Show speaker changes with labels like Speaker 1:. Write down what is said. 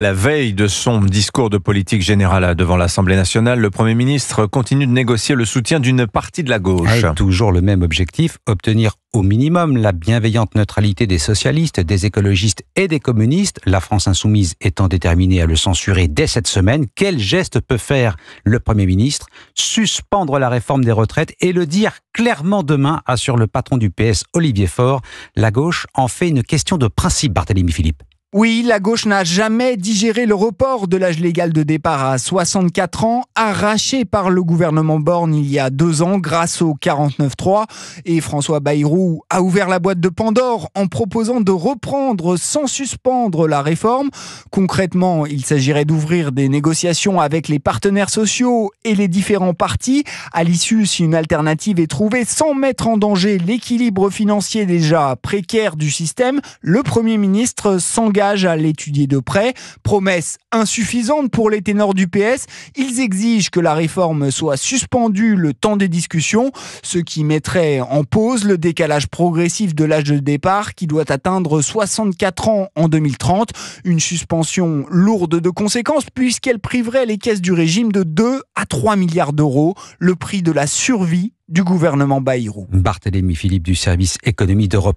Speaker 1: La veille de son discours de politique générale devant l'Assemblée nationale, le Premier ministre continue de négocier le soutien d'une partie de la gauche.
Speaker 2: Toujours le même objectif, obtenir au minimum la bienveillante neutralité des socialistes, des écologistes et des communistes, la France insoumise étant déterminée à le censurer dès cette semaine. Quel geste peut faire le Premier ministre? Suspendre la réforme des retraites et le dire clairement demain, assure le patron du PS, Olivier Faure. La gauche en fait une question de principe, Barthélémy Philippe.
Speaker 3: Oui, la gauche n'a jamais digéré le report de l'âge légal de départ à 64 ans, arraché par le gouvernement Borne il y a 2 ans grâce au 49.3. Et François Bayrou a ouvert la boîte de Pandore en proposant de reprendre sans suspendre la réforme. Concrètement, il s'agirait d'ouvrir des négociations avec les partenaires sociaux et les différents partis. À l'issue, si une alternative est trouvée sans mettre en danger l'équilibre financier déjà précaire du système, le Premier ministre s'engage à l'étudier de près. Promesse insuffisante pour les ténors du PS. Ils exigent que la réforme soit suspendue le temps des discussions, ce qui mettrait en pause le décalage progressif de l'âge de départ qui doit atteindre 64 ans en 2030. Une suspension lourde de conséquences puisqu'elle priverait les caisses du régime de 2 à 3 milliards d'euros, le prix de la survie du gouvernement Bayrou.
Speaker 2: Barthélémy Philippe du service économie d'Europe 1.